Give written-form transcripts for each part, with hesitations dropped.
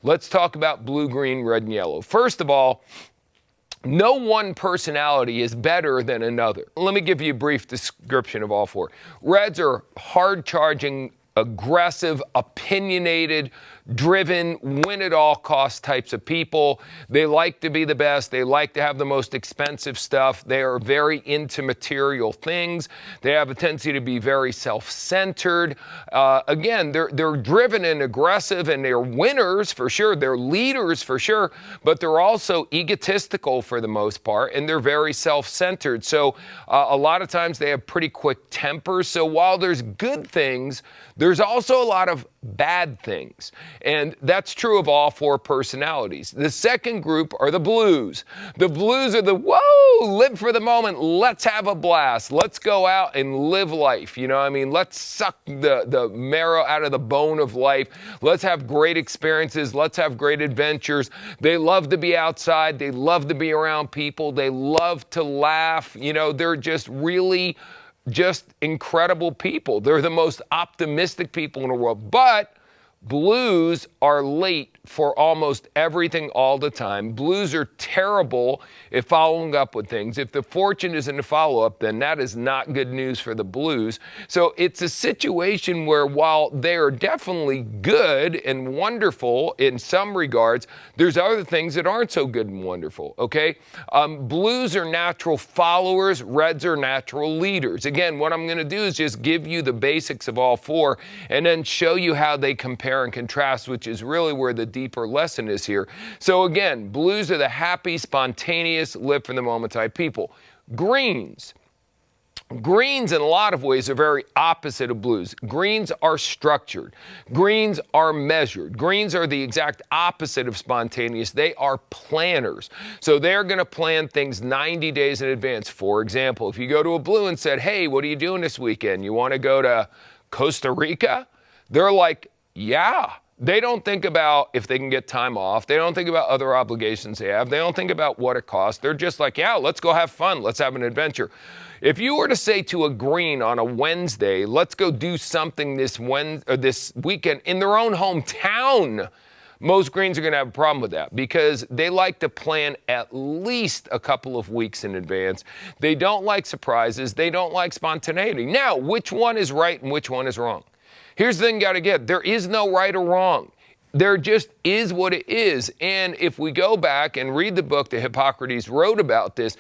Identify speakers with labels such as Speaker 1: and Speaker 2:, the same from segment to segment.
Speaker 1: Let's talk about blue, green, red, and yellow. First of all, no one personality is better than another. Let me give you a brief description of all four. Reds are hard-charging, aggressive, opinionated, driven, win-at-all-cost types of people. They like to be the best. They like to have the most expensive stuff. They are very into material things. They have a tendency to be very self-centered. Again, they're driven and aggressive, and they're winners for sure. They're leaders for sure, but they're also egotistical for the most part, and they're very self-centered. So a lot of times they have pretty quick tempers. So while there's good things, there's also a lot of bad things. And that's true of all four personalities. The second group are the blues. The blues are the, whoa, live for the moment. Let's have a blast. Let's go out and live life. You know what I mean? Let's suck the marrow out of the bone of life. Let's have great experiences. Let's have great adventures. They love to be outside. They love to be around people. They love to laugh. You know, they're just really just incredible people. They're the most optimistic people in the world. But blues are late for almost everything all the time. Blues are terrible at following up with things. If the fortune isn't a follow-up, then that is not good news for the blues. So it's a situation where while they are definitely good and wonderful in some regards, there's other things that aren't so good and wonderful, okay? Blues are natural followers. Reds are natural leaders. Again, what I'm going to do is just give you the basics of all four and then show you how they compare and contrast, which is really where the deeper lesson is here. So again, blues are the happy, spontaneous, live for the moment type people. Greens in a lot of ways are very opposite of blues. Greens are structured. Greens are measured. Greens are the exact opposite of spontaneous. They are planners. So they're going to plan things 90 days in advance. For example, if you go to a blue and said, hey, what are you doing this weekend? You want to go to Costa Rica? They're like, yeah. They don't think about if they can get time off. They don't think about other obligations they have. They don't think about what it costs. They're just like, yeah, let's go have fun. Let's have an adventure. If you were to say to a green on a Wednesday, let's go do something this weekend in their own hometown, most greens are going to have a problem with that because they like to plan at least a couple of weeks in advance. They don't like surprises. They don't like spontaneity. Now, which one is right and which one is wrong? Here's the thing you got to get. There is no right or wrong. There just is what it is. And if we go back and read the book that Hippocrates wrote about this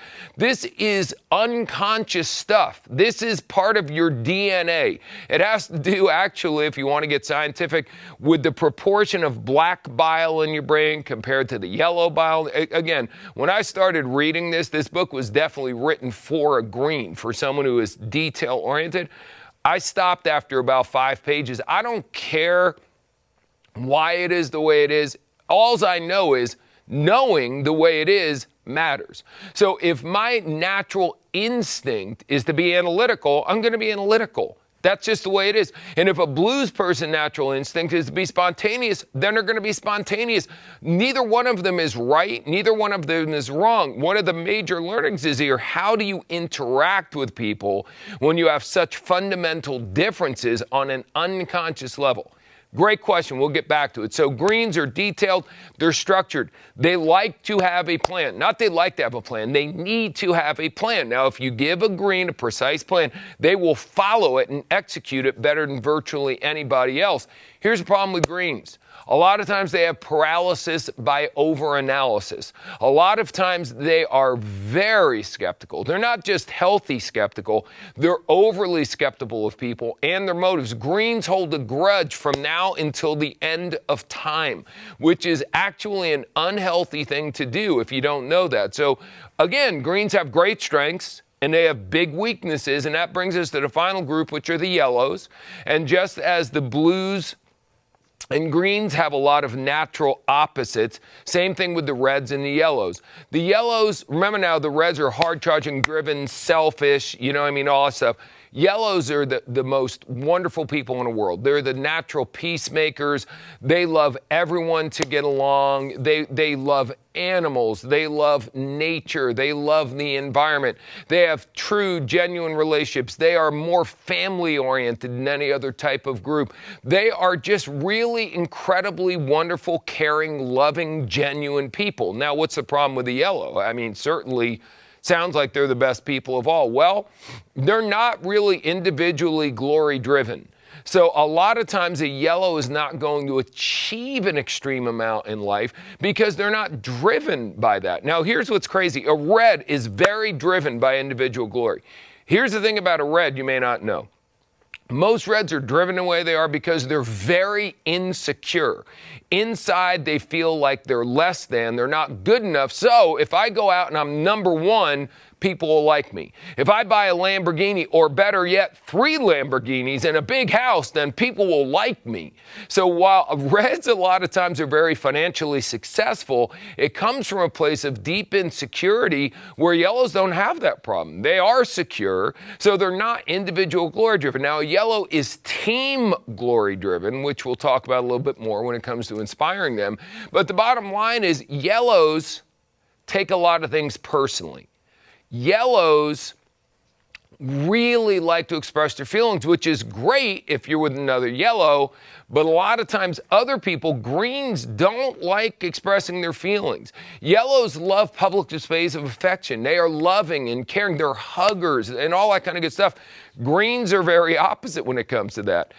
Speaker 1: is unconscious stuff. This is part of your DNA. It has to do, actually, if you want to get scientific, with the proportion of black bile in your brain compared to the yellow bile. Again, when I started reading this book was definitely written for a green, for someone who is detail-oriented. I stopped after about 5 pages. I don't care why it is the way it is. All I know is knowing the way it is matters. So if my natural instinct is to be analytical, I'm going to be analytical. That's just the way it is. And if a blues person natural instinct is to be spontaneous, then they're going to be spontaneous. Neither one of them is right. Neither one of them is wrong. One of the major learnings is here, how do you interact with people when you have such fundamental differences on an unconscious level? Great question. We'll get back to it. So greens are detailed. They're structured. They like to have a plan. Not they like to have a plan. They need to have a plan. Now, if you give a green a precise plan, they will follow it and execute it better than virtually anybody else. Here's the problem with greens. A lot of times they have paralysis by overanalysis. A lot of times they are very skeptical. They're not just healthy skeptical, they're overly skeptical of people and their motives. Greens hold a grudge from now until the end of time, which is actually an unhealthy thing to do if you don't know that. So again, greens have great strengths and they have big weaknesses, and that brings us to the final group, which are the yellows. And just as the blues and greens have a lot of natural opposites. Same thing with the reds and the yellows. The yellows, remember now, the reds are hard-charging, driven, selfish, you know what I mean, all that stuff. Yellows are the most wonderful people in the world. They're the natural peacemakers. They love everyone to get along. They love animals. They love nature. They love the environment. They have true, genuine relationships. They are more family-oriented than any other type of group. They are just really incredibly wonderful, caring, loving, genuine people. Now, what's the problem with the yellow? I mean, certainly sounds like they're the best people of all. Well, they're not really individually glory-driven. So a lot of times a yellow is not going to achieve an extreme amount in life because they're not driven by that. Now, here's what's crazy. A red is very driven by individual glory. Here's the thing about a red you may not know. Most reds are driven the way they are because they're very insecure. Inside, they feel like they're less than, they're not good enough. So if I go out and I'm number one, people will like me. If I buy a Lamborghini, or better yet, 3 Lamborghinis and a big house, then people will like me. So while reds a lot of times are very financially successful, it comes from a place of deep insecurity where yellows don't have that problem. They are secure, so they're not individual glory driven. Now, a yellow is team glory driven, which we'll talk about a little bit more when it comes to inspiring them. But the bottom line is yellows take a lot of things personally. Yellows really like to express their feelings, which is great if you're with another yellow, but a lot of times other people, greens, don't like expressing their feelings. Yellows love public displays of affection. They are loving and caring. They're huggers and all that kind of good stuff. Greens are very opposite when it comes to that.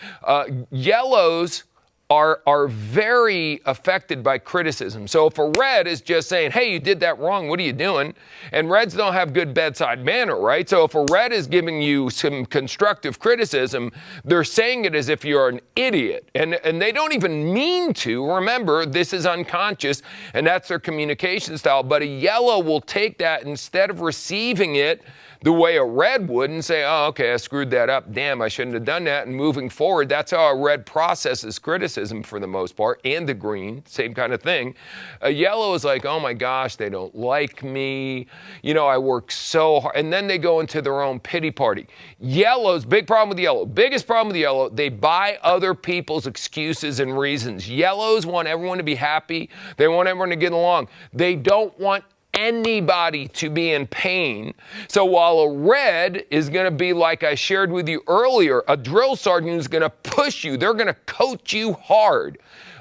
Speaker 1: Yellows are very affected by criticism. So if a red is just saying, hey, you did that wrong, what are you doing? And reds don't have good bedside manner, right? So if a red is giving you some constructive criticism, they're saying it as if you're an idiot. And they don't even mean to. Remember, this is unconscious, and that's their communication style. But a yellow will take that, instead of receiving it the way a red would and say, oh, okay, I screwed that up. Damn, I shouldn't have done that. And moving forward, that's how a red processes criticism for the most part, and the green, same kind of thing. A yellow is like, oh my gosh, they don't like me. You know, I work so hard. And then they go into their own pity party. Yellows, big problem with yellow. Biggest problem with yellow, they buy other people's excuses and reasons. Yellows want everyone to be happy. They want everyone to get along. They don't want anybody to be in pain. So while a red is going to be, like I shared with you earlier, a drill sergeant who's going to push you, they're going to coach you hard.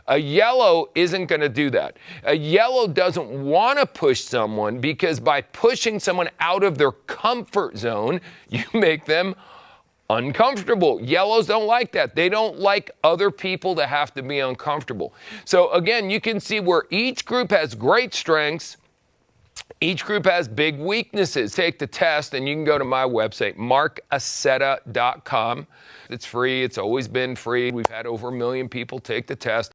Speaker 1: A yellow isn't going to do that. A yellow doesn't want to push someone, because by pushing someone out of their comfort zone, you make them uncomfortable. Yellows don't like that. They don't like other people to have to be uncomfortable. So again, you can see where each group has great strengths. Each group has big weaknesses. Take the test, and you can go to my website, marcaccetta.com. It's free. It's always been free. We've had over 1 million people take the test.